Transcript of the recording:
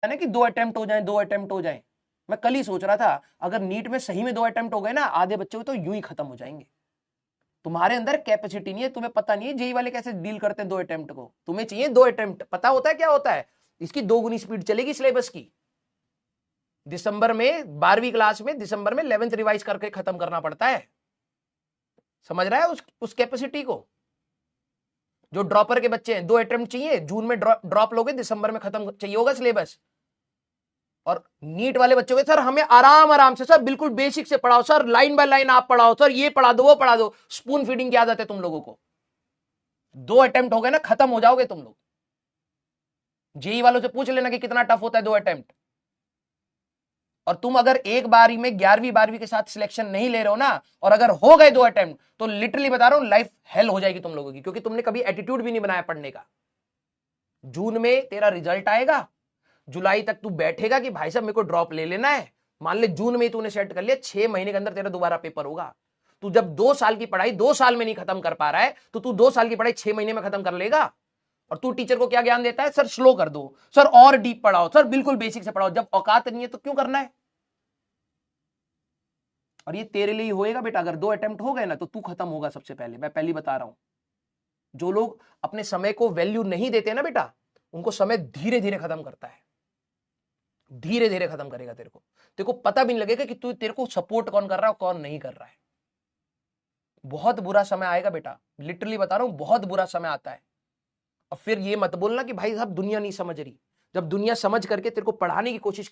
है ना कि 2 अटेम्प्ट हो जाए, 2 अटेम्प्ट हो जाए। मैं कल ही सोच रहा था अगर नीट में सही में 2 अटेम्प्ट हो गए ना, आधे बच्चे तो यूं ही खत्म हो जाएंगे। तुम्हारे अंदर कैपेसिटी नहीं है, तुम्हें पता नहीं है जेई वाले कैसे डील करते हैं 2 अटेम्प्ट को। तुम्हें चाहिए 2 अटेम्प्ट। पता होता है क्या होता है? इसकी 2 गुनी स्पीड चलेगी सिलेबस की। दिसंबर में 12वीं क्लास में दिसंबर में 11th रिवाइज करके खत्म करना पड़ता है। समझ रहा है उस कैपेसिटी को? जो ड्रॉपर के बच्चे हैं 2 अटेम्प्ट चाहिए, जून में ड्रॉप लोगे, दिसंबर में खत्म चाहिए होगा सिलेबस। और नीट वाले बच्चों के सर हमें आराम आराम से सर बिल्कुल बेसिक से पढ़ाओ सर, लाइन बाय लाइन आप पढ़ाओ सर, ये पढ़ा दो वो पढ़ा दो। स्पून फीडिंग की आदत है तुम लोगों को। 2 अटेम्प्ट हो गए ना, खत्म हो जाओगे तुम लोग। जेई वालों से पूछ लेना कि कितना टफ होता है 2 अटेम्प्ट। और तुम अगर एक बारी में 11वीं 12वीं के साथ सिलेक्शन नहीं ले रहे हो ना, और अगर हो गए 2 अटेम्प्ट, तो लिटरली बता रहा हूं लाइफ हेल हो जाएगी तुम लोगों की, क्योंकि तुमने कभी एटीट्यूड भी नहीं बनाया पढ़ने का। जून में तेरा रिजल्ट आएगा, जुलाई तक तू बैठेगा कि भाई साहब मेरे को ड्रॉप ले लेना है। मान ले जून में तूने सेट कर लिया, 6 महीने के अंदर तेरा दोबारा पेपर होगा। तू जब 2 साल की पढ़ाई 2 साल में नहीं खत्म कर पा रहा है, तो तू 2 साल की पढ़ाई 6 महीने में खत्म कर लेगा। और तू टीचर को क्या ज्ञान देता है? सर स्लो कर दो सर, और डीप पढ़ाओ सर, बिल्कुल बेसिक से पढ़ाओ। जब औकात नहीं है तो क्यों करना है? और ये तेरे लिए ही होएगा बेटा। अगर 2 अटेम्प्ट हो गए ना, तो तू खत्म होगा सबसे पहले। मैं पहली बता रहा हूं, जो लोग अपने समय को वैल्यू नहीं देते ना बेटा, उनको समय धीरे धीरे खत्म करता है। धीरे धीरे खत्म करेगा तेरे को पता भी नहीं लगेगा कि तू तेरे को सपोर्ट कौन कर रहा है और कौन नहीं कर रहा है। बहुत बुरा समय आएगा बेटा, लिटरली बता रहा हूं, बहुत बुरा समय आता है। और फिर ये मत बोलना कि भाई साहब दुनिया नहीं समझ रही। जब दुनिया समझ करके तेरे को पढ़ाने की कोशिश